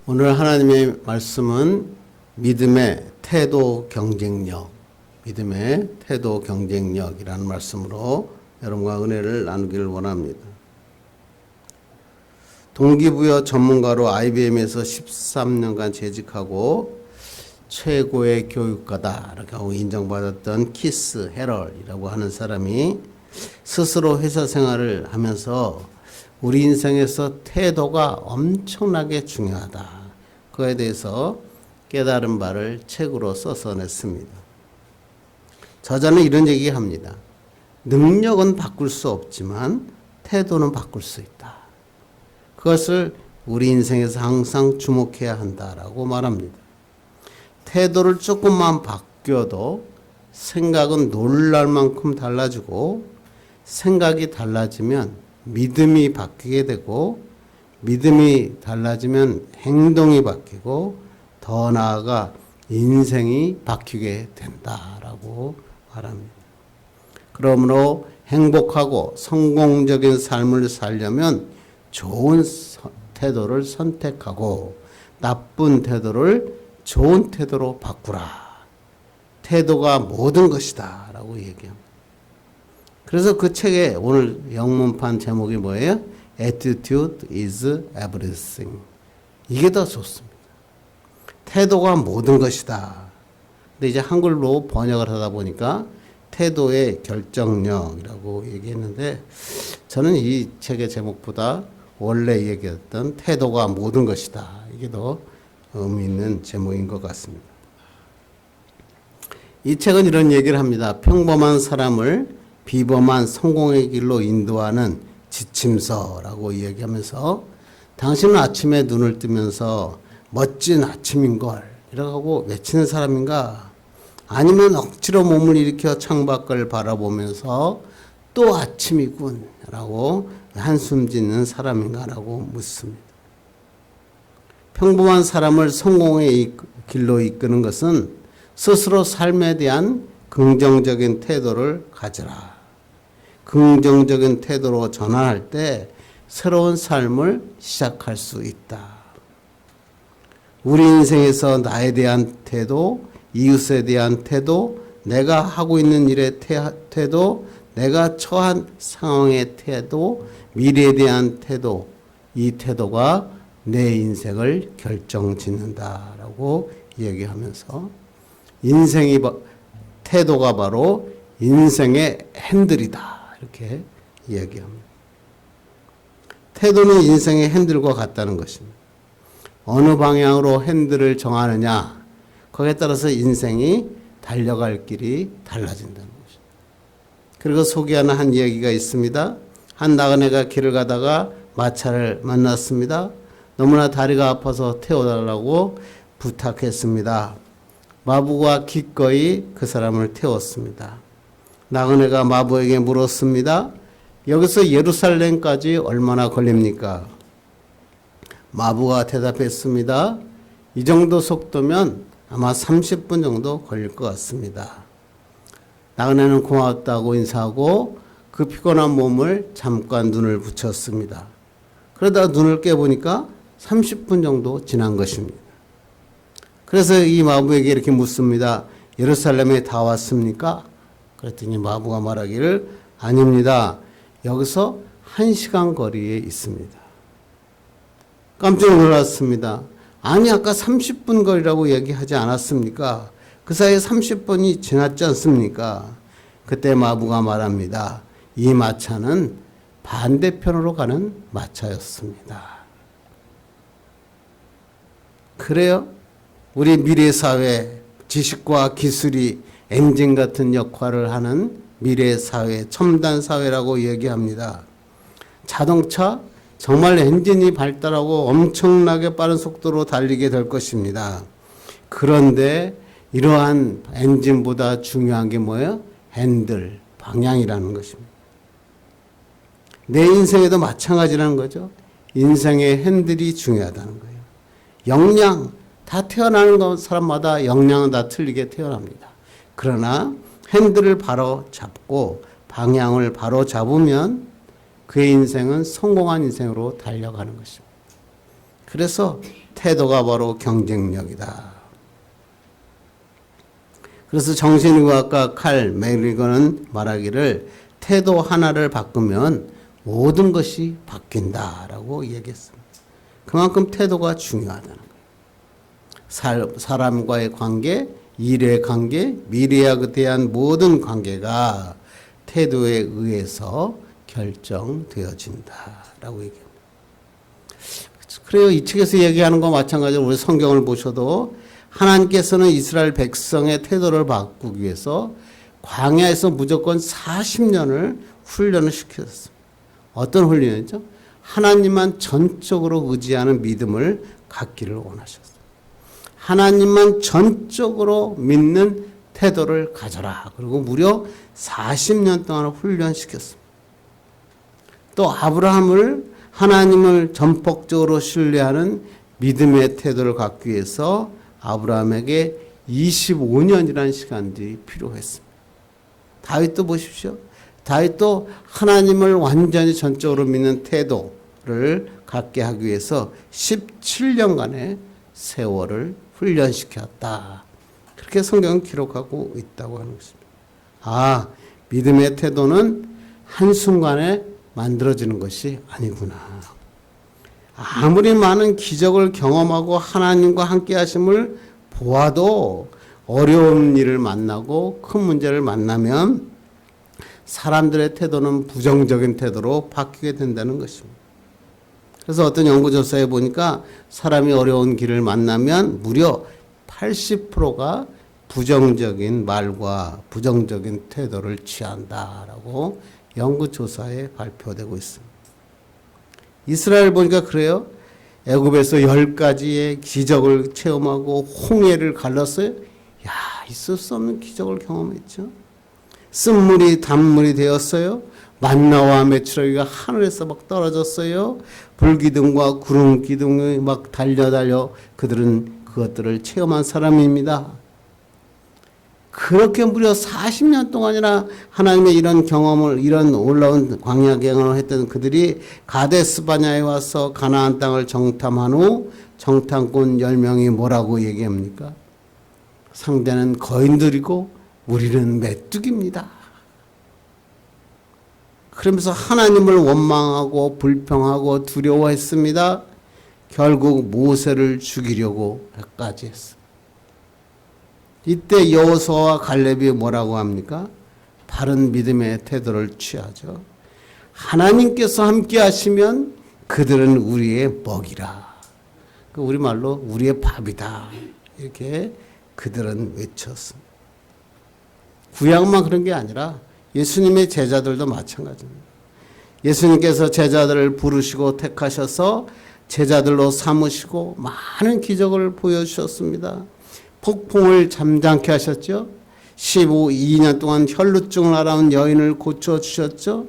오늘 하나님의 말씀은 믿음의 태도 경쟁력이라는 말씀으로 여러분과 은혜를 나누기를 원합니다. 동기부여 전문가로 IBM에서 13년간 재직하고 최고의 교육가다라고 인정받았던 키스 헤럴이라고 하는 사람이 스스로 회사 생활을 하면서 우리 인생에서 태도가 엄청나게 중요하다. 그에 대해서 깨달은 바를 책으로 써서 냈습니다. 저자는 이런 얘기합니다. 능력은 바꿀 수 없지만 태도는 바꿀 수 있다. 그것을 우리 인생에서 항상 주목해야 한다라고 말합니다. 태도를 조금만 바뀌어도 생각은 놀랄 만큼 달라지고, 생각이 달라지면 믿음이 바뀌게 되고, 믿음이 달라지면 행동이 바뀌고, 더 나아가 인생이 바뀌게 된다라고 말합니다. 그러므로 행복하고 성공적인 삶을 살려면 좋은 태도를 선택하고 나쁜 태도를 좋은 태도로 바꾸라. 태도가 모든 것이다 라고 얘기합니다. 그래서 그 책의 오늘 영문판 제목이 뭐예요? Attitude is everything. 이게 더 좋습니다. 태도가 모든 것이다. 근데 이제 한글로 번역을 하다 보니까 태도의 결정력이라고 얘기했는데, 저는 이 책의 제목보다 원래 얘기했던 태도가 모든 것이다. 이게 더 의미 있는 제목인 것 같습니다. 이 책은 이런 얘기를 합니다. 평범한 사람을 비범한 성공의 길로 인도하는 지침서라고 얘기하면서, 당신은 아침에 눈을 뜨면서 멋진 아침인걸 이라고 외치는 사람인가? 아니면 억지로 몸을 일으켜 창밖을 바라보면서 또 아침이군 라고 한숨 짓는 사람인가? 라고 묻습니다. 평범한 사람을 성공의 길로 이끄는 것은 스스로 삶에 대한 긍정적인 태도를 가져라. 긍정적인 태도로 전환할 때 새로운 삶을 시작할 수 있다. 우리 인생에서 나에 대한 태도, 이웃에 대한 태도, 내가 하고 있는 일의 태도, 내가 처한 상황의 태도, 미래에 대한 태도, 이 태도가 내 인생을 결정짓는다라고 얘기하면서, 태도가 바로 인생의 핸들이다 이렇게 얘기합니다. 태도는 인생의 핸들과 같다는 것입니다. 어느 방향으로 핸들을 정하느냐, 거기에 따라서 인생이 달려갈 길이 달라진다는 것입니다. 그리고 소개하는 한 이야기가 있습니다. 한 나그네가 길을 가다가 마차를 만났습니다. 너무나 다리가 아파서 태워달라고 부탁했습니다. 마부가 기꺼이 그 사람을 태웠습니다. 나그네가 마부에게 물었습니다. 여기서 예루살렘까지 얼마나 걸립니까? 마부가 대답했습니다. 이 정도 속도면 아마 30분 정도 걸릴 것 같습니다. 나그네는 고맙다고 인사하고 그 피곤한 몸을 잠깐 눈을 붙였습니다. 그러다 눈을 깨보니까 30분 정도 지난 것입니다. 그래서 이 마부에게 이렇게 묻습니다. 예루살렘에 다 왔습니까? 그랬더니 마부가 말하기를 아닙니다. 여기서 1시간 거리에 있습니다. 깜짝 놀랐습니다. 아니 아까 30분 거리라고 얘기하지 않았습니까? 그 사이에 30분이 지났지 않습니까? 그때 마부가 말합니다. 이 마차는 반대편으로 가는 마차였습니다. 그래요? 우리 미래사회, 지식과 기술이 엔진 같은 역할을 하는 미래사회, 첨단사회라고 얘기합니다. 자동차, 정말 엔진이 발달하고 엄청나게 빠른 속도로 달리게 될 것입니다. 그런데 이러한 엔진보다 중요한 게 뭐예요? 핸들, 방향이라는 것입니다. 내 인생에도 마찬가지라는 거죠. 인생의 핸들이 중요하다는 거예요. 역량, 다 태어나는 사람마다 역량은 다 틀리게 태어납니다. 그러나 핸들을 바로 잡고 방향을 바로 잡으면 그의 인생은 성공한 인생으로 달려가는 것입니다. 그래서 태도가 바로 경쟁력이다. 그래서 정신의학과 칼 맥리거는 말하기를 태도 하나를 바꾸면 모든 것이 바뀐다라고 얘기했습니다. 그만큼 태도가 중요하다는 거예요. 사람과의 관계, 일의 관계, 미래에 대한 모든 관계가 태도에 의해서 결정되어진다라고 얘기합니다. 그래요. 이 책에서 얘기하는 거 마찬가지로 우리 성경을 보셔도 하나님께서는 이스라엘 백성의 태도를 바꾸기 위해서 광야에서 무조건 40년을 훈련을 시켰습니다. 어떤 훈련이죠? 하나님만 전적으로 의지하는 믿음을 갖기를 원하셨어요. 하나님만 전적으로 믿는 태도를 가져라. 그리고 무려 40년 동안 훈련시켰습니다. 또 아브라함을 하나님을 전폭적으로 신뢰하는 믿음의 태도를 갖기 위해서 아브라함에게 25년이라는 시간들이 필요했습니다. 다윗도 보십시오. 다윗도 하나님을 완전히 전적으로 믿는 태도를 갖게 하기 위해서 17년간의 세월을 훈련시켰다. 그렇게 성경은 기록하고 있다고 하는 것입니다. 믿음의 태도는 한순간에 만들어지는 것이 아니구나. 아무리 많은 기적을 경험하고 하나님과 함께 하심을 보아도 어려운 일을 만나고 큰 문제를 만나면 사람들의 태도는 부정적인 태도로 바뀌게 된다는 것입니다. 그래서 어떤 연구조사에 보니까 사람이 어려운 길을 만나면 무려 80%가 부정적인 말과 부정적인 태도를 취한다라고 연구조사에 발표되고 있습니다. 이스라엘 보니까 그래요. 애굽에서 10가지의 기적을 체험하고 홍해를 갈랐어요. 있을 수 없는 기적을 경험했죠. 쓴물이 단물이 되었어요. 만나와 메추라기가 하늘에서 막 떨어졌어요. 불기둥과 구름기둥이 막 달려 그들은 그것들을 체험한 사람입니다. 그렇게 무려 40년 동안이나 하나님의 이런 경험을, 이런 올라온 광야 경험을 했던 그들이 가데스 바냐에 와서 가나안 땅을 정탐한 후 정탐꾼 10명이 뭐라고 얘기합니까? 상대는 거인들이고 우리는 메뚜기입니다. 그러면서 하나님을 원망하고 불평하고 두려워했습니다. 결국 모세를 죽이려고 까지 했습니다. 이때 여호수아와 갈렙이 뭐라고 합니까? 바른 믿음의 태도를 취하죠. 하나님께서 함께 하시면 그들은 우리의 먹이라. 우리말로 우리의 밥이다. 이렇게 그들은 외쳤습니다. 구약만 그런 게 아니라 예수님의 제자들도 마찬가지입니다. 예수님께서 제자들을 부르시고 택하셔서 제자들로 삼으시고 많은 기적을 보여주셨습니다. 폭풍을 잠잠케 하셨죠. 12년 동안 혈루증을 앓아온 여인을 고쳐주셨죠.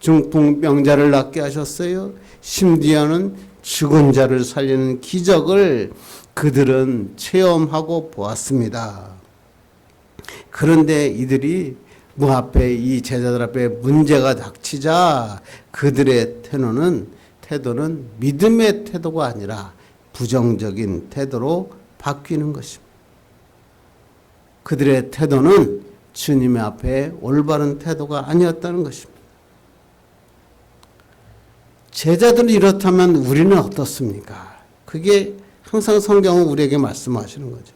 중풍병자를 낫게 하셨어요. 심지어는 죽은 자를 살리는 기적을 그들은 체험하고 보았습니다. 그런데 이들이 이 제자들 앞에 문제가 닥치자 그들의 태도는 믿음의 태도가 아니라 부정적인 태도로 바뀌는 것입니다. 그들의 태도는 주님의 앞에 올바른 태도가 아니었다는 것입니다. 제자들은 이렇다면 우리는 어떻습니까? 그게 항상 성경은 우리에게 말씀하시는 거죠.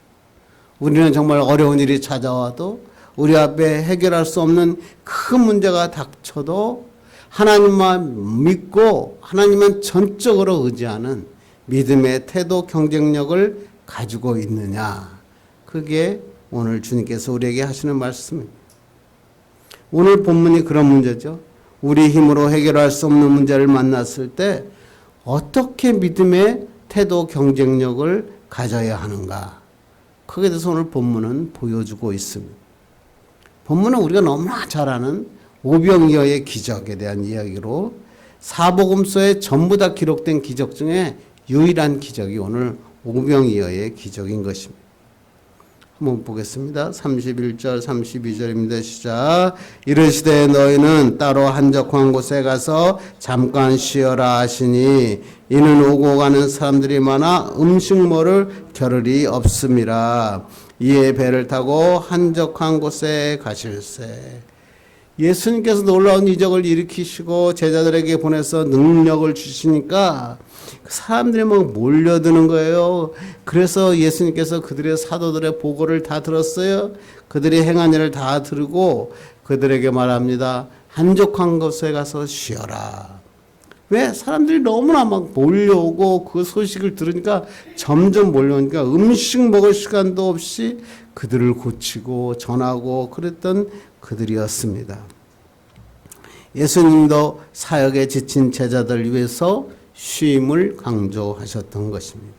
우리는 정말 어려운 일이 찾아와도 우리 앞에 해결할 수 없는 큰 문제가 닥쳐도 하나님만 믿고 하나님만 전적으로 의지하는 믿음의 태도 경쟁력을 가지고 있느냐. 그게 오늘 주님께서 우리에게 하시는 말씀입니다. 오늘 본문이 그런 문제죠. 우리 힘으로 해결할 수 없는 문제를 만났을 때 어떻게 믿음의 태도 경쟁력을 가져야 하는가. 거기에 대해서 오늘 본문은 보여주고 있습니다. 본문은 우리가 너무나 잘 아는 오병이어의 기적에 대한 이야기로 사복음서에 전부 다 기록된 기적 중에 유일한 기적이 오늘 오병이어의 기적인 것입니다. 한번 보겠습니다. 31절 32절입니다. 시작. 이르시되 너희는 따로 한적한 곳에 가서 잠깐 쉬어라 하시니 이는 오고 가는 사람들이 많아 음식 먹을 겨를이 없음이라. 이에 배를 타고 한적한 곳에 가실세. 예수님께서 놀라운 이적을 일으키시고 제자들에게 보내서 능력을 주시니까 사람들이 막 몰려드는 거예요. 그래서 예수님께서 그들의 사도들의 보고를 다 들었어요. 그들이 행한 일을 다 들고 그들에게 말합니다. 한적한 곳에 가서 쉬어라. 왜? 사람들이 너무나 막 몰려오고 그 소식을 들으니까 점점 몰려오니까 음식 먹을 시간도 없이 그들을 고치고 전하고 그랬던 그들이었습니다. 예수님도 사역에 지친 제자들 위해서 쉼을 강조하셨던 것입니다.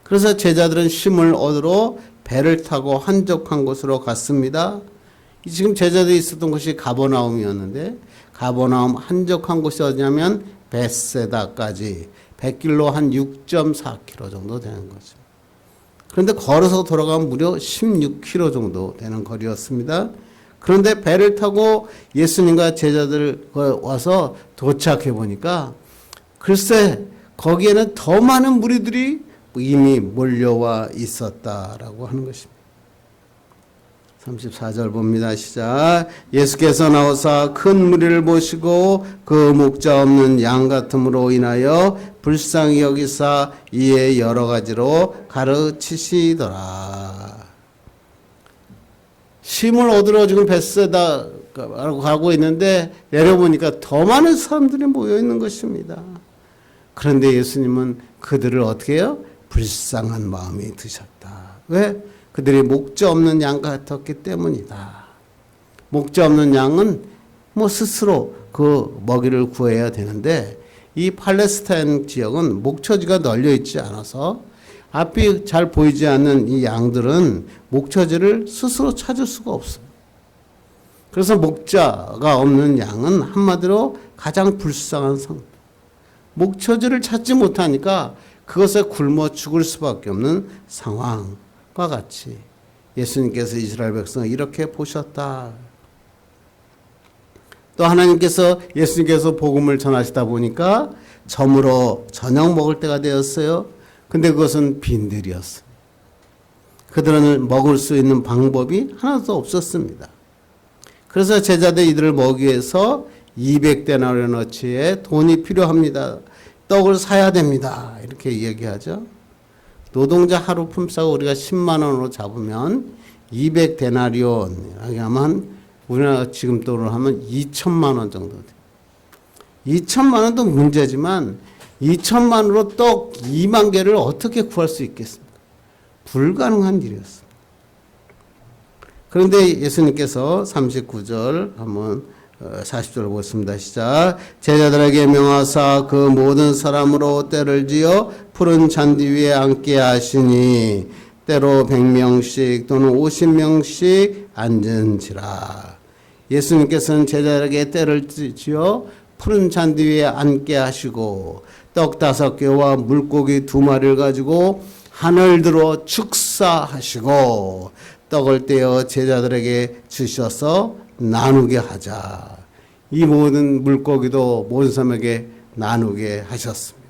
그래서 제자들은 쉼을 얻으러 배를 타고 한적한 곳으로 갔습니다. 지금 제자들이 있었던 곳이 가버나움이었는데 가버나움 한적한 곳이 어디냐면 벳세다까지 100길로 한 6.4km 정도 되는 거죠. 그런데 걸어서 돌아가면 무려 16km 정도 되는 거리였습니다. 그런데 배를 타고 예수님과 제자들 와서 도착해 보니까 글쎄 거기에는 더 많은 무리들이 이미 몰려와 있었다라고 하는 것입니다. 34절 봅니다. 시작. 예수께서 나오사 큰 무리를 보시고 그 목자 없는 양 같음으로 인하여 불쌍히 여기사 이에 여러 가지로 가르치시더라. 쉼을 얻으러 지금 벳세다라고 가고 있는데 내려보니까 더 많은 사람들이 모여 있는 것입니다. 그런데 예수님은 그들을 어떻게 해요? 불쌍한 마음이 드셨다. 왜? 그들이 목자 없는 양 같았기 때문이다. 목자 없는 양은 스스로 그 먹이를 구해야 되는데 이 팔레스타인 지역은 목처지가 널려 있지 않아서 앞이 잘 보이지 않는 이 양들은 목처지를 스스로 찾을 수가 없어요. 그래서 목자가 없는 양은 한마디로 가장 불쌍한 상태. 목처지를 찾지 못하니까 그것에 굶어 죽을 수밖에 없는 상황과 같이 예수님께서 이스라엘 백성을 이렇게 보셨다. 또 하나님께서 예수님께서 복음을 전하시다 보니까 저물어 저녁 먹을 때가 되었어요. 근데 그것은 빈들이었어요. 그들은 먹을 수 있는 방법이 하나도 없었습니다. 그래서 제자들 이들을 먹이기 위해서 200데나리온어치의 돈이 필요합니다. 떡을 사야 됩니다. 이렇게 얘기하죠. 노동자 하루 품삯 우리가 10만 원으로 잡으면 200데나리온 하면 우리나라 지금 돈으로 하면 2천만 원 정도 돼요. 2천만 원도 문제지만 2천만 원으로 떡 2만 개를 어떻게 구할 수 있겠습니까? 불가능한 일이었습니다. 그런데 예수님께서 39절 한번 40절 보겠습니다. 시작. 제자들에게 명하사 그 모든 사람으로 때를 지어 푸른 잔디 위에 앉게 하시니 때로 100명씩 또는 50명씩 앉은지라. 예수님께서는 제자들에게 때를 지어 푸른 잔디 위에 앉게 하시고 떡 5개와 물고기 2마리를 가지고 하늘 들어 축사하시고 떡을 떼어 제자들에게 주셔서 나누게 하자. 이 모든 물고기도 모든 사람에게 나누게 하셨습니다.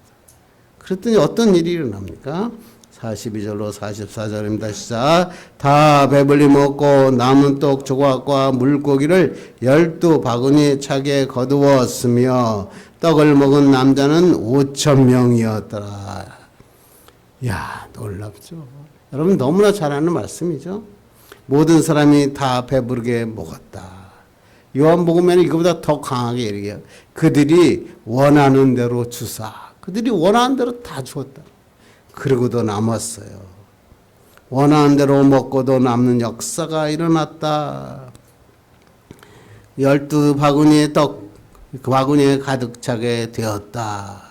그랬더니 어떤 일이 일어납니까? 42절로 44절입니다. 시작. 다 배불리 먹고 남은 떡 조각과 물고기를 12바구니 차게 거두었으며 떡을 먹은 남자는 5,000명이었더라. 이야, 놀랍죠. 여러분 너무나 잘 아는 말씀이죠. 모든 사람이 다 배부르게 먹었다. 요한복음에는 이거보다 더 강하게 얘기해요. 그들이 원하는 대로 주사. 그들이 원하는 대로 다 주었다. 그러고도 남았어요. 원하는 대로 먹고도 남는 역사가 일어났다. 12바구니의 떡, 그 바구니에 가득 차게 되었다.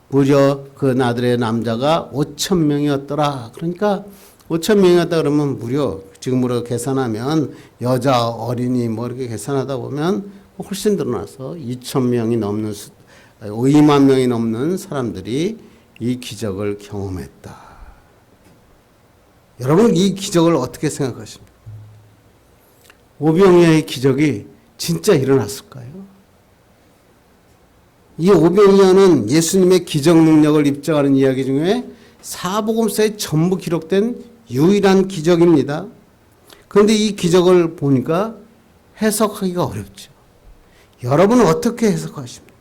무려 그 나들의 남자가 5,000명이었더라. 그러니까 5,000명이었다 그러면 무려 지금으로 계산하면 여자 어린이 이렇게 계산하다 보면 훨씬 늘어나서 2,000명이 넘는 2만 명이 넘는 사람들이 이 기적을 경험했다. 여러분 이 기적을 어떻게 생각하십니까? 오병이어의 기적이 진짜 일어났을까요? 이 오병이어는 예수님의 기적 능력을 입증하는 이야기 중에 사복음서에 전부 기록된 유일한 기적입니다. 그런데 이 기적을 보니까 해석하기가 어렵죠. 여러분은 어떻게 해석하십니까?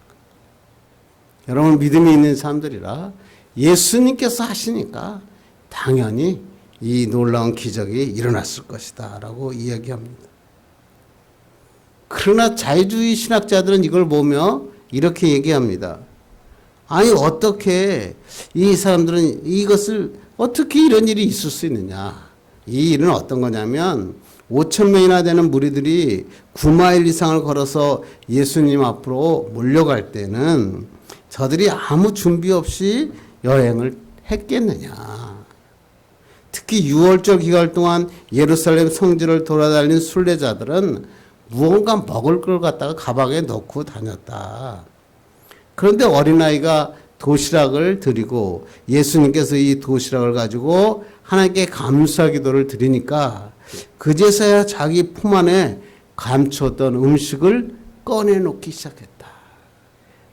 여러분 믿음이 있는 사람들이라 예수님께서 하시니까 당연히 이 놀라운 기적이 일어났을 것이다 라고 이야기합니다. 그러나 자유주의 신학자들은 이걸 보며 이렇게 얘기합니다. 아니 어떻게 이 사람들은 이것을 어떻게 이런 일이 있을 수 있느냐. 이 일은 어떤 거냐면 5,000명이나 되는 무리들이 9마일 이상을 걸어서 예수님 앞으로 몰려갈 때는 저들이 아무 준비 없이 여행을 했겠느냐. 특히 6월절 기간 동안 예루살렘 성지를 돌아다닌 순례자들은 무언가 먹을 걸 갖다가 가방에 넣고 다녔다. 그런데 어린아이가 도시락을 드리고 예수님께서 이 도시락을 가지고 하나님께 감사 기도를 드리니까 그제서야 자기 품 안에 감췄던 음식을 꺼내놓기 시작했다.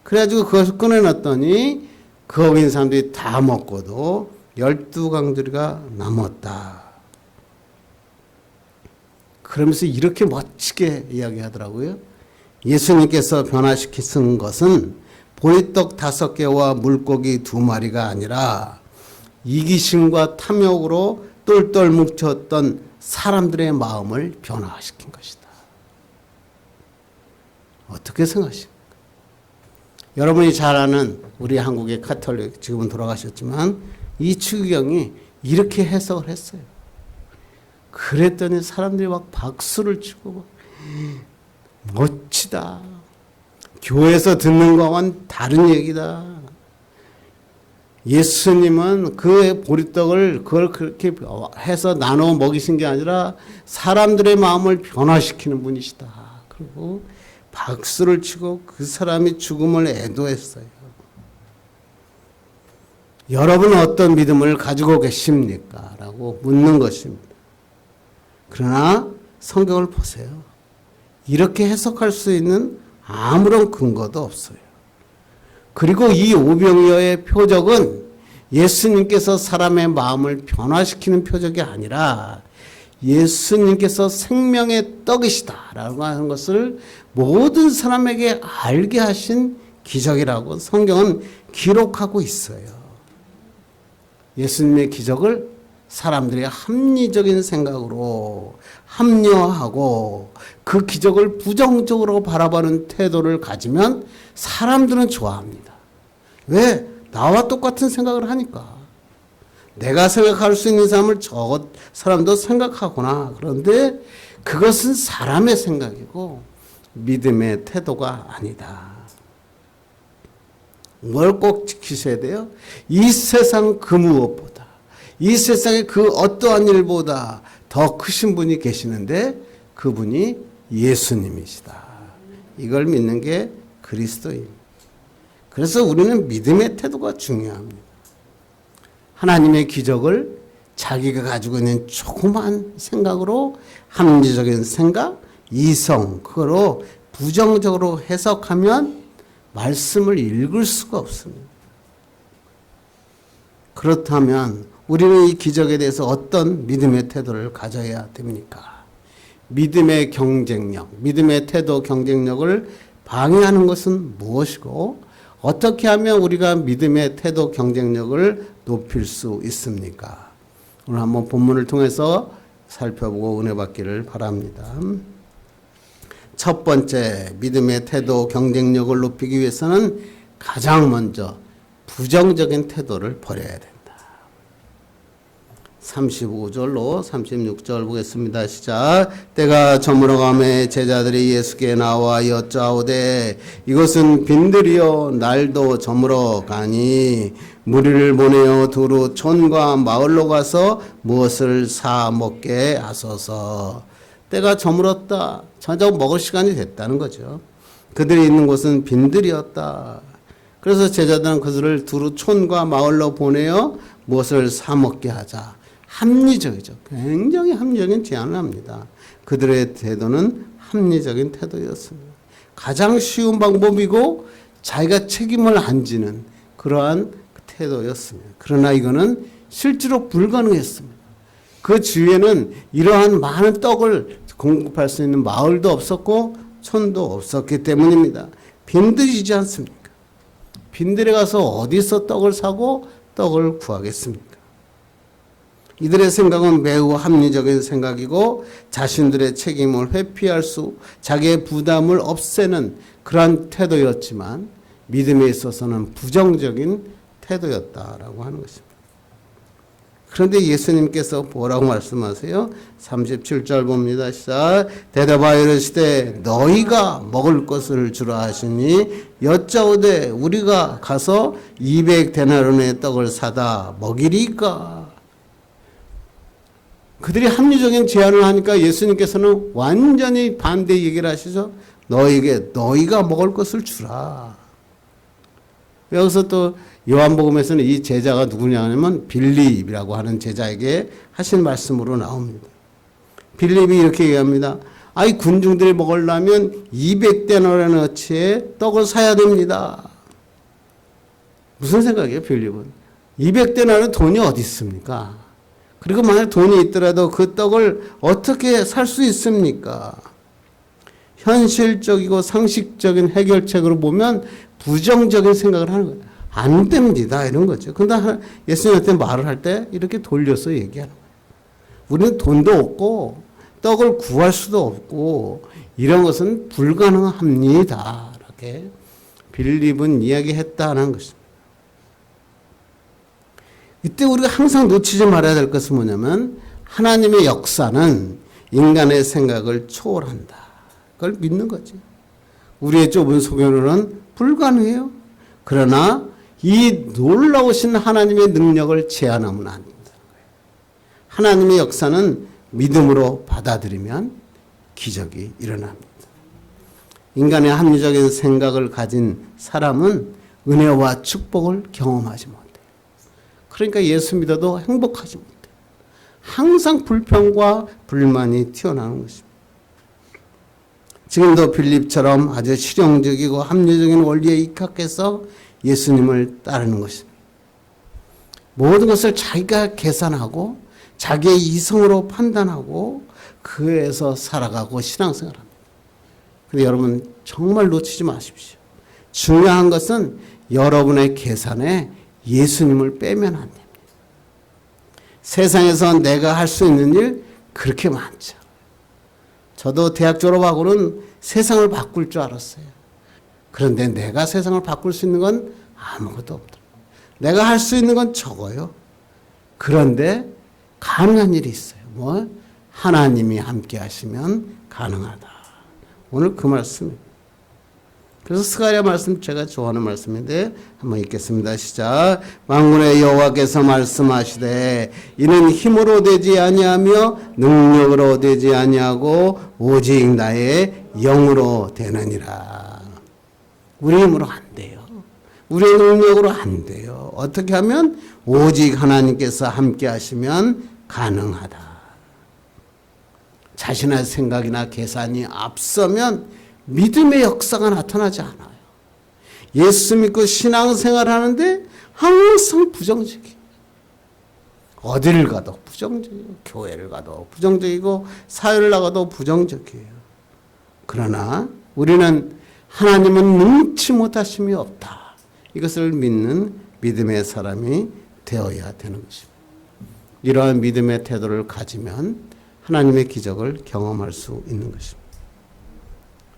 그래가지고 그것을 꺼내놨더니 거기 있는 사람들이 다 먹고도 12강들이가 남았다. 그러면서 이렇게 멋지게 이야기하더라고요. 예수님께서 변화시키신 것은 보리떡 5개와 물고기 2마리가 아니라 이기심과 탐욕으로 똘똘 뭉쳤던 사람들의 마음을 변화시킨 것이다. 어떻게 생각하십니까? 여러분이 잘 아는 우리 한국의 카톨릭, 지금은 돌아가셨지만 이 추기경이 이렇게 해석을 했어요. 그랬더니 사람들이 막 박수를 치고 막 멋지다. 교회에서 듣는 거와는 다른 얘기다. 예수님은 그 보리떡을 그걸 그렇게 해서 나눠 먹이신 게 아니라 사람들의 마음을 변화시키는 분이시다. 그리고 박수를 치고 그 사람이 죽음을 애도했어요. 여러분은 어떤 믿음을 가지고 계십니까? 라고 묻는 것입니다. 그러나 성경을 보세요. 이렇게 해석할 수 있는 아무런 근거도 없어요. 그리고 이 오병이어의 표적은 예수님께서 사람의 마음을 변화시키는 표적이 아니라 예수님께서 생명의 떡이시다라고 하는 것을 모든 사람에게 알게 하신 기적이라고 성경은 기록하고 있어요. 예수님의 기적을 사람들이 합리적인 생각으로 합리화하고 그 기적을 부정적으로 바라보는 태도를 가지면 사람들은 좋아합니다. 왜? 나와 똑같은 생각을 하니까. 내가 생각할 수 있는 사람을 저 사람도 생각하구나. 그런데 그것은 사람의 생각이고 믿음의 태도가 아니다. 뭘 꼭 지키셔야 돼요? 이 세상 그 무엇보다, 이 세상의 그 어떠한 일보다 더 크신 분이 계시는데 그분이 예수님이시다. 이걸 믿는 게 그리스도입니다. 그래서 우리는 믿음의 태도가 중요합니다. 하나님의 기적을 자기가 가지고 있는 조그만 생각으로 합리적인 생각, 이성, 그거로 부정적으로 해석하면 말씀을 읽을 수가 없습니다. 그렇다면 우리는 이 기적에 대해서 어떤 믿음의 태도를 가져야 됩니까? 믿음의 경쟁력, 믿음의 태도 경쟁력을 방해하는 것은 무엇이고 어떻게 하면 우리가 믿음의 태도 경쟁력을 높일 수 있습니까? 오늘 한번 본문을 통해서 살펴보고 은혜 받기를 바랍니다. 첫 번째, 믿음의 태도 경쟁력을 높이기 위해서는 가장 먼저 부정적인 태도를 버려야 된다. 35절로 36절 보겠습니다. 시작. 때가 저물어가매 제자들이 예수께 나와 여짜오되 이것은 빈들이요 날도 저물어가니 무리를 보내어 두루 촌과 마을로 가서 무엇을 사 먹게 하소서. 때가 저물었다. 저녁 먹을 시간이 됐다는 거죠. 그들이 있는 곳은 빈들이었다. 그래서 제자들은 그들을 두루 촌과 마을로 보내어 무엇을 사 먹게 하자. 합리적이죠. 굉장히 합리적인 제안을 합니다. 그들의 태도는 합리적인 태도였습니다. 가장 쉬운 방법이고 자기가 책임을 안 지는 그러한 태도였습니다. 그러나 이거는 실제로 불가능했습니다. 그 주위에는 이러한 많은 떡을 공급할 수 있는 마을도 없었고 촌도 없었기 때문입니다. 빈들이지 않습니까? 빈들에 가서 어디서 떡을 사고 떡을 구하겠습니까? 이들의 생각은 매우 합리적인 생각이고 자신들의 책임을 회피할 수, 자기의 부담을 없애는 그러한 태도였지만 믿음에 있어서는 부정적인 태도였다라고 하는 것입니다. 그런데 예수님께서 뭐라고 말씀하세요? 37절 봅니다. 시작. 대답하여 이르시되 너희가 먹을 것을 주라 하시니 여짜오되 우리가 가서 200데나리온의 떡을 사다 먹이리까? 그들이 합리적인 제안을 하니까 예수님께서는 완전히 반대 얘기를 하시죠. 너희가 먹을 것을 주라. 여기서 또 요한복음에서는 이 제자가 누구냐 하면 빌립이라고 하는 제자에게 하신 말씀으로 나옵니다. 빌립이 이렇게 얘기합니다. 아이 군중들이 먹으려면 200데나리온어치의 떡을 사야 됩니다. 무슨 생각이에요, 빌립은? 200데나리온 돈이 어디 있습니까? 그리고 만약 돈이 있더라도 그 떡을 어떻게 살 수 있습니까? 현실적이고 상식적인 해결책으로 보면 부정적인 생각을 하는 거예요. 안 됩니다. 이런 거죠. 근데 예수님한테 말을 할 때 이렇게 돌려서 얘기하는 거예요. 우리는 돈도 없고 떡을 구할 수도 없고 이런 것은 불가능합니다. 이렇게 빌립은 이야기했다는 것입니다. 이때 우리가 항상 놓치지 말아야 될 것은 뭐냐면 하나님의 역사는 인간의 생각을 초월한다. 그걸 믿는 거죠. 우리의 좁은 소견으로는 불가능해요. 그러나 이 놀라우신 하나님의 능력을 제한하면 안 된다는 거예요. 하나님의 역사는 믿음으로 받아들이면 기적이 일어납니다. 인간의 합리적인 생각을 가진 사람은 은혜와 축복을 경험하지 못해요. 그러니까 예수 믿어도 행복하지 못해요. 항상 불평과 불만이 튀어나오는 것입니다. 지금도 빌립처럼 아주 실용적이고 합리적인 원리에 입각해서 예수님을 따르는 것입니다. 모든 것을 자기가 계산하고 자기의 이성으로 판단하고 그에서 살아가고 신앙생활합니다. 그런데 여러분 정말 놓치지 마십시오. 중요한 것은 여러분의 계산에 예수님을 빼면 안 됩니다. 세상에서 내가 할 수 있는 일 그렇게 많죠. 저도 대학 졸업하고는 세상을 바꿀 줄 알았어요. 그런데 내가 세상을 바꿀 수 있는 건 아무것도 없더라고요. 내가 할 수 있는 건 적어요. 그런데 가능한 일이 있어요. 뭐? 하나님이 함께 하시면 가능하다. 오늘 그 말씀입니다. 그래서 스가랴 말씀 제가 좋아하는 말씀인데 한번 읽겠습니다. 시작. 만군의 여호와께서 말씀하시되 이는 힘으로 되지 아니하며 능력으로 되지 아니하고 오직 나의 영으로 되느니라. 우리 힘으로 안 돼요. 우리의 능력으로 안 돼요. 어떻게 하면? 오직 하나님께서 함께 하시면 가능하다. 자신의 생각이나 계산이 앞서면 믿음의 역사가 나타나지 않아요. 예수 믿고 신앙생활 하는데 항상 부정적이에요. 어디를 가도 부정적이고 교회를 가도 부정적이고 사회를 나가도 부정적이에요. 그러나 우리는 하나님은 능치 못하심이 없다. 이것을 믿는 믿음의 사람이 되어야 되는 것입니다. 이러한 믿음의 태도를 가지면 하나님의 기적을 경험할 수 있는 것입니다.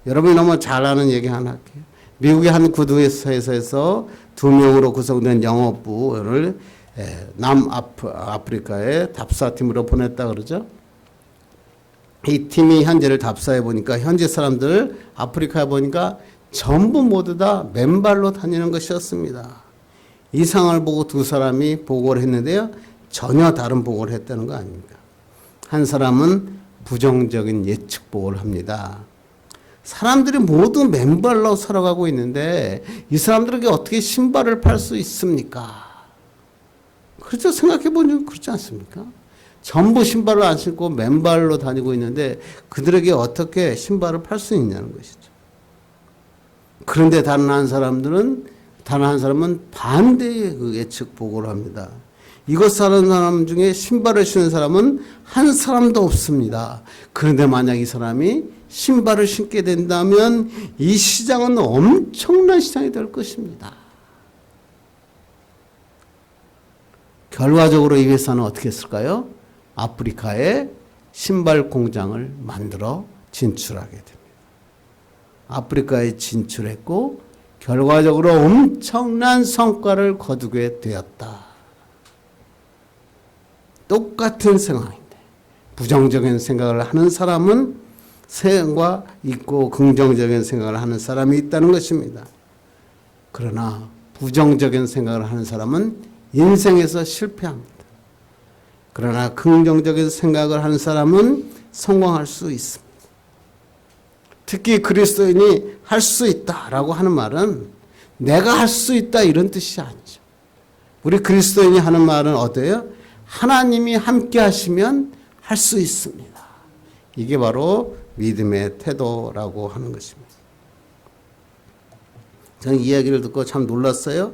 여러분이 너무 잘 아는 얘기 하나 할게요. 미국의 한 구두회사에서 2명으로 구성된 영업부를 남아프리카의 답사팀으로 보냈다 그러죠. 이 팀이 현지를 답사해 보니까 현지 사람들 아프리카에 보니까 전부 모두 다 맨발로 다니는 것이었습니다. 이 상황을 보고 두 사람이 보고를 했는데요. 전혀 다른 보고를 했다는 거 아닙니까? 한 사람은 부정적인 예측 보고를 합니다. 사람들이 모두 맨발로 살아가고 있는데 이 사람들에게 어떻게 신발을 팔 수 있습니까? 그렇죠. 생각해 보면 그렇지 않습니까? 전부 신발을 안 신고 맨발로 다니고 있는데 그들에게 어떻게 신발을 팔 수 있냐는 것이죠. 그런데 다른 한 사람은 반대의 그 예측 보고를 합니다. 이것 사는 사람 중에 신발을 신는 사람은 한 사람도 없습니다. 그런데 만약 이 사람이 신발을 신게 된다면 이 시장은 엄청난 시장이 될 것입니다. 결과적으로 이 회사는 어떻게 했을까요? 아프리카에 신발 공장을 만들어 진출하게 됩니다. 아프리카에 진출했고 결과적으로 엄청난 성과를 거두게 되었다. 똑같은 상황인데 부정적인 생각을 하는 사람은 생과 있고 긍정적인 생각을 하는 사람이 있다는 것입니다. 그러나 부정적인 생각을 하는 사람은 인생에서 실패합니다. 그러나 긍정적인 생각을 하는 사람은 성공할 수 있습니다. 특히 그리스도인이 할 수 있다라고 하는 말은 내가 할 수 있다 이런 뜻이 아니죠. 우리 그리스도인이 하는 말은 어때요? 하나님이 함께 하시면 할 수 있습니다. 이게 바로 믿음의 태도라고 하는 것입니다. 저는 이 이야기를 듣고 참 놀랐어요.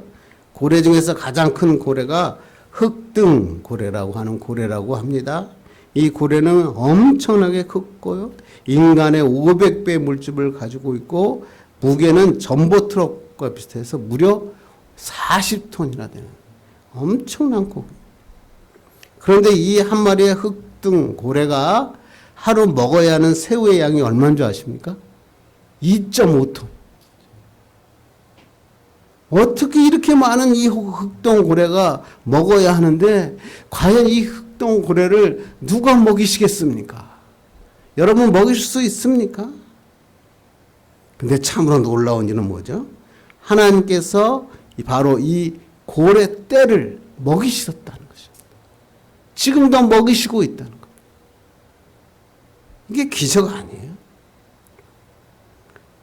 고래 중에서 가장 큰 고래가 흑등 고래라고 하는 고래라고 합니다. 이 고래는 엄청나게 크고요. 인간의 500배 물집을 가지고 있고 무게는 전보 트럭과 비슷해서 무려 40톤이나 되는 엄청난 고기. 그런데 이 한 마리의 흑등 고래가 하루 먹어야 하는 새우의 양이 얼마인 줄 아십니까? 2.5톤. 어떻게 이렇게 많은 이 흑등 고래가 먹어야 하는데 과연 이 흑등 고래를 누가 먹이시겠습니까? 여러분 먹일 수 있습니까? 근데 참으로 놀라운 일은 뭐죠? 하나님께서 바로 이 고래 떼를 먹이셨다는 것입니다. 지금도 먹이시고 있다는 것. 이게 기적 아니에요?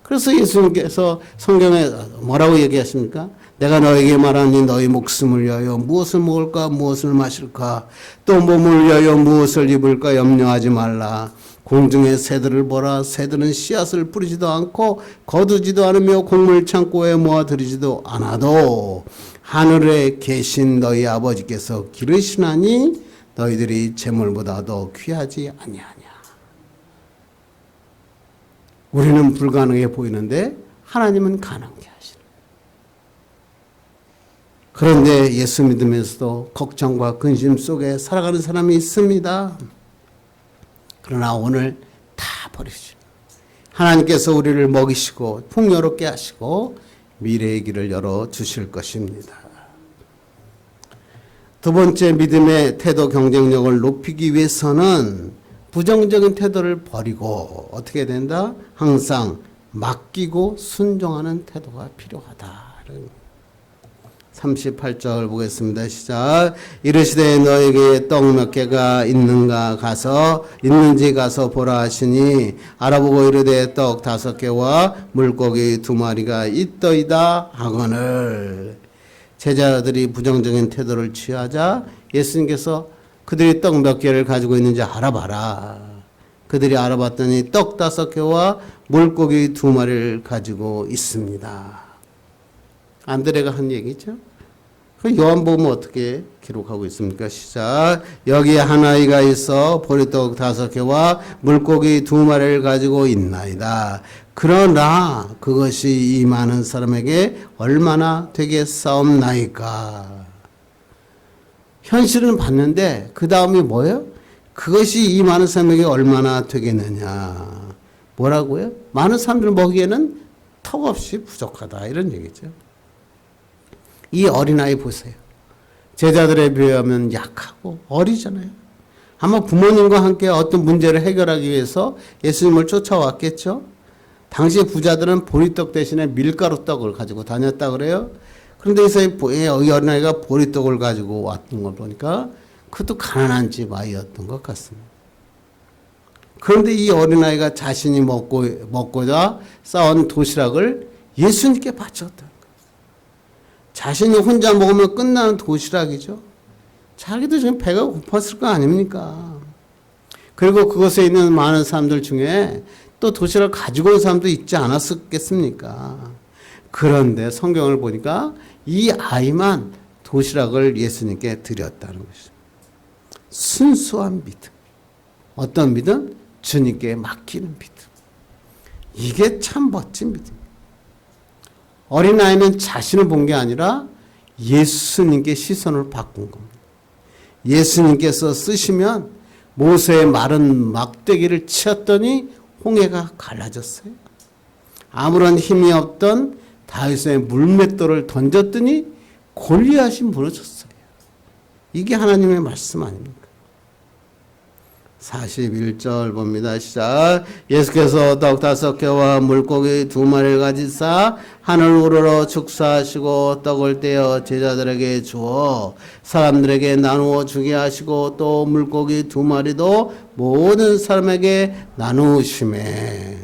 그래서 예수님께서 성경에 뭐라고 얘기하십니까? 내가 너에게 말하니 너희 목숨을 위하여 무엇을 먹을까 무엇을 마실까 또 몸을 위하여 무엇을 입을까 염려하지 말라. 공중의 새들을 보라. 새들은 씨앗을 뿌리지도 않고 거두지도 않으며 곡물 창고에 모아들이지도 않아도 하늘에 계신 너희 아버지께서 기르시나니 너희들이 재물보다 더 귀하지 아니하냐. 우리는 불가능해 보이는데 하나님은 가능하게 하시는. 그런데 예수 믿으면서도 걱정과 근심 속에 살아가는 사람이 있습니다. 그러나 오늘 다 버리시오. 하나님께서 우리를 먹이시고 풍요롭게 하시고 미래의 길을 열어주실 것입니다. 두 번째 믿음의 태도 경쟁력을 높이기 위해서는 부정적인 태도를 버리고 어떻게 된다? 항상 맡기고 순종하는 태도가 필요하다. 38절 보겠습니다. 시작. 이르시되 너에게 떡 몇 개가 있는지 가서 보라 하시니 알아보고 이르되 떡 5개와 물고기 2마리가 있더이다 하거늘. 제자들이 부정적인 태도를 취하자 예수님께서 그들이 떡 몇 개를 가지고 있는지 알아봐라. 그들이 알아봤더니 떡 5개와 물고기 2마리를 가지고 있습니다. 안드레가 한 얘기죠. 그 요한복음은 어떻게 기록하고 있습니까? 시작. 여기 한 아이가 있어 보리떡 5개와 물고기 2마리를 가지고 있나이다. 그러나 그것이 이 많은 사람에게 얼마나 되겠사옵나이까. 현실은 봤는데 그 다음이 뭐예요? 그것이 이 많은 사람에게 얼마나 되겠느냐. 뭐라고요? 많은 사람들 먹이에는 턱없이 부족하다. 이런 얘기죠. 이 어린아이 보세요. 제자들에 비하면 약하고 어리잖아요. 아마 부모님과 함께 어떤 문제를 해결하기 위해서 예수님을 쫓아왔겠죠. 당시 부자들은 보리떡 대신에 밀가루 떡을 가지고 다녔다 그래요. 그런데 이 어린아이가 보리떡을 가지고 왔던 걸 보니까 그것도 가난한 집 아이였던 것 같습니다. 그런데 이 어린아이가 자신이 먹고자 쌓은 도시락을 예수님께 바쳤다. 자신이 혼자 먹으면 끝나는 도시락이죠. 자기도 지금 배가 고팠을 거 아닙니까? 그리고 그곳에 있는 많은 사람들 중에 또 도시락을 가지고 온 사람도 있지 않았겠습니까? 그런데 성경을 보니까 이 아이만 도시락을 예수님께 드렸다는 것이죠. 순수한 믿음. 어떤 믿음? 주님께 맡기는 믿음. 이게 참 멋진 믿음입니다. 어린아이는 자신을 본 게 아니라 예수님께 시선을 바꾼 겁니다. 예수님께서 쓰시면 모세의 마른 막대기를 치었더니 홍해가 갈라졌어요. 아무런 힘이 없던 다윗의 물맷돌을 던졌더니 골리앗이 무너졌어요. 이게 하나님의 말씀 아닙니까? 41절 봅니다. 시작. 예수께서 떡 5개와 물고기 2마리를 가지사 하늘 우러러 축사하시고 떡을 떼어 제자들에게 주어 사람들에게 나누어 주게 하시고 또 물고기 2마리도 모든 사람에게 나누시매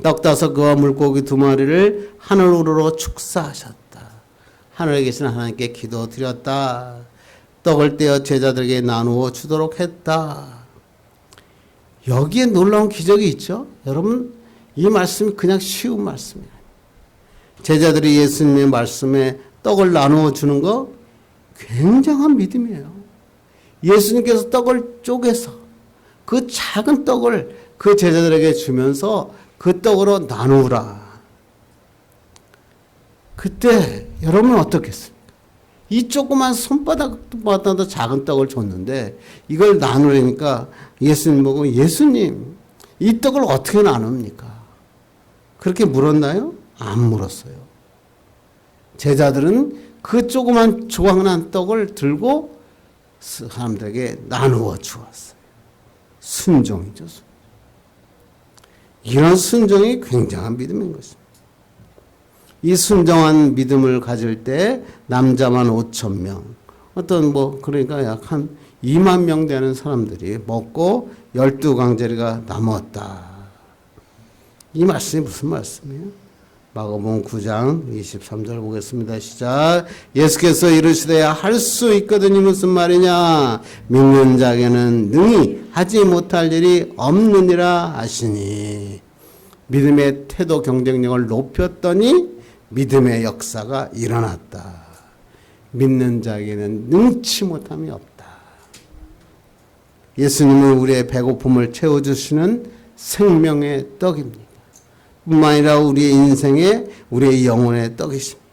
떡 5개와 물고기 2마리를 하늘 우러러 축사하셨다. 하늘에 계신 하나님께 기도드렸다. 떡을 떼어 제자들에게 나누어 주도록 했다. 여기에 놀라운 기적이 있죠. 여러분, 이 말씀이 그냥 쉬운 말씀이에요. 제자들이 예수님의 말씀에 떡을 나누어 주는 거 굉장한 믿음이에요. 예수님께서 떡을 쪼개서 그 작은 떡을 그 제자들에게 주면서 그 떡으로 나누라. 그때 여러분은 어떻겠습니까? 이 조그만 손바닥보다도 작은 떡을 줬는데 이걸 나누려니까 예수님 보고 예수님 이 떡을 어떻게 나눕니까? 그렇게 물었나요? 안 물었어요. 제자들은 그 조그만 조각난 떡을 들고 사람들에게 나누어 주었어요. 순종이죠. 이런 순종이 굉장한 믿음인 것입니다. 이 순정한 믿음을 가질 때 남자만 5,000명, 어떤 그러니까 약 한 2만 명 되는 사람들이 먹고 12강짜리가 남았다. 이 말씀이 무슨 말씀이에요? 마가복음 9장 23절 보겠습니다. 시작. 예수께서 이르시되 할 수 있거든이 무슨 말이냐? 믿는 자에게는 능히 하지 못할 일이 없느니라 하시니 믿음의 태도 경쟁력을 높였더니 믿음의 역사가 일어났다. 믿는 자에게는 능치 못함이 없다. 예수님은 우리의 배고픔을 채워주시는 생명의 떡입니다. 뿐만 아니라 우리의 인생의 우리의 영혼의 떡이십니다.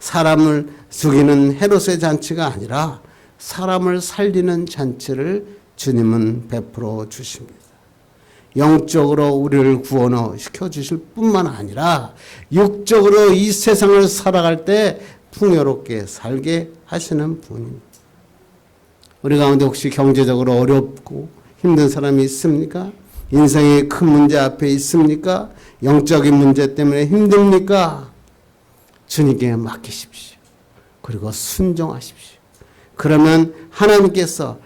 사람을 죽이는 헤롯의 잔치가 아니라 사람을 살리는 잔치를 주님은 베풀어 주십니다. 영적으로 우리를 구원시켜 주실 뿐만 아니라 육적으로 이 세상을 살아갈 때 풍요롭게 살게 하시는 분입니다. 우리 가운데 혹시 경제적으로 어렵고 힘든 사람이 있습니까? 인생의 큰 문제 앞에 있습니까? 영적인 문제 때문에 힘듭니까? 주님께 맡기십시오. 그리고 순종하십시오. 그러면 하나님께서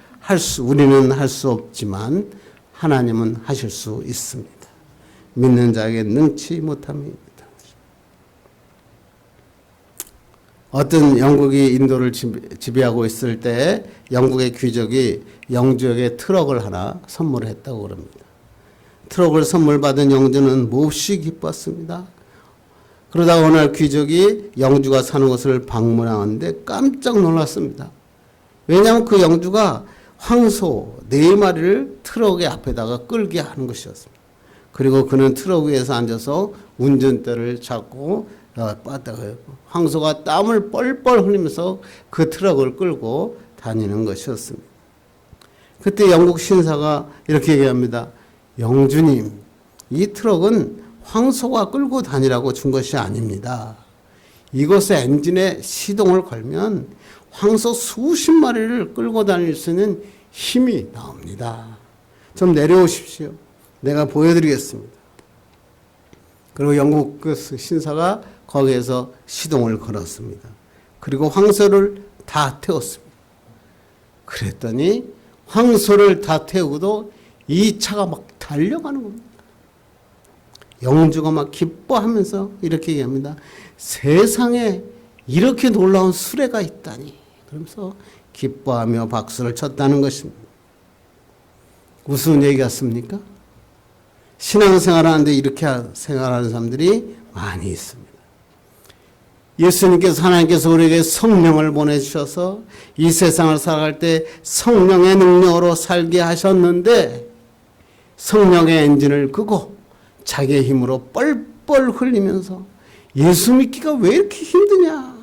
우리는 할 수 없지만 하나님은 하실 수 있습니다. 믿는 자에게 능치 못함입니다. 어떤 영국이 인도를 지배하고 있을 때 영국의 귀족이 영주에게 트럭을 하나 선물했다고 그럽니다. 트럭을 선물 받은 영주는 몹시 기뻤습니다. 그러다가 어느 날 귀족이 영주가 사는 곳을 방문하는데 깜짝 놀랐습니다. 왜냐하면 그 영주가 황소 4마리를 트럭의 앞에다가 끌게 하는 것이었습니다. 그리고 그는 트럭 위에서 앉아서 운전대를 잡고 황소가 땀을 뻘뻘 흘리면서 그 트럭을 끌고 다니는 것이었습니다. 그때 영국 신사가 이렇게 얘기합니다. 영주님, 이 트럭은 황소가 끌고 다니라고 준 것이 아닙니다. 이것의 엔진에 시동을 걸면 황소 수십 마리를 끌고 다닐 수 있는 힘이 나옵니다. 좀 내려오십시오. 내가 보여드리겠습니다. 그리고 영국 그 신사가 거기에서 시동을 걸었습니다. 그리고 황소를 다 태웠습니다. 그랬더니 황소를 다 태우고도 이 차가 막 달려가는 겁니다. 영주가 막 기뻐하면서 이렇게 얘기합니다. 세상에 이렇게 놀라운 수레가 있다니 그러면서 기뻐하며 박수를 쳤다는 것입니다. 무슨 얘기 같습니까? 신앙생활 하는데 이렇게 생활하는 사람들이 많이 있습니다. 예수님께서 하나님께서 우리에게 성령을 보내주셔서 이 세상을 살아갈 때 성령의 능력으로 살게 하셨는데 성령의 엔진을 끄고 자기의 힘으로 뻘뻘 흘리면서 예수 믿기가 왜 이렇게 힘드냐?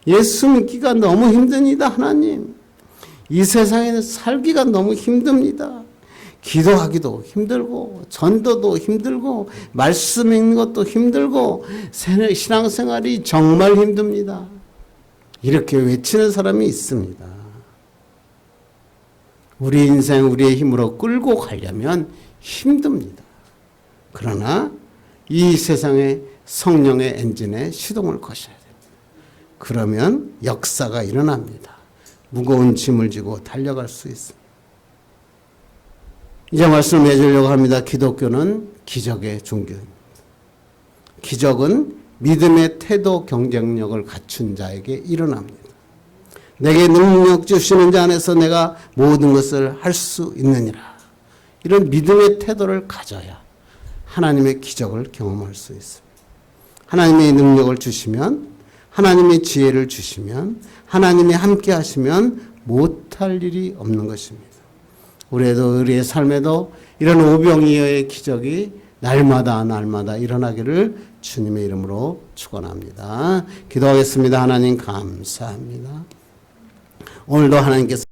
예수 믿기가 너무 힘듭니다, 하나님. 이 세상에는 살기가 너무 힘듭니다. 기도하기도 힘들고 전도도 힘들고 말씀 읽는 것도 힘들고 신앙생활이 정말 힘듭니다. 이렇게 외치는 사람이 있습니다. 우리 인생 우리의 힘으로 끌고 가려면 힘듭니다. 그러나 이 세상의 성령의 엔진에 시동을 거셔야 됩니다. 그러면 역사가 일어납니다. 무거운 짐을 지고 달려갈 수 있습니다. 이제 말씀을 맺으려고 합니다. 기독교는 기적의 종교입니다. 기적은 믿음의 태도 경쟁력을 갖춘 자에게 일어납니다. 내게 능력 주시는 자 안에서 내가 모든 것을 할 수 있느니라. 이런 믿음의 태도를 가져야 하나님의 기적을 경험할 수 있습니다. 하나님의 능력을 주시면, 하나님의 지혜를 주시면, 하나님이 함께 하시면 못할 일이 없는 것입니다. 우리의 삶에도 이런 오병이어의 기적이 날마다 일어나기를 주님의 이름으로 축원합니다. 기도하겠습니다. 하나님 감사합니다. 오늘도 하나님께서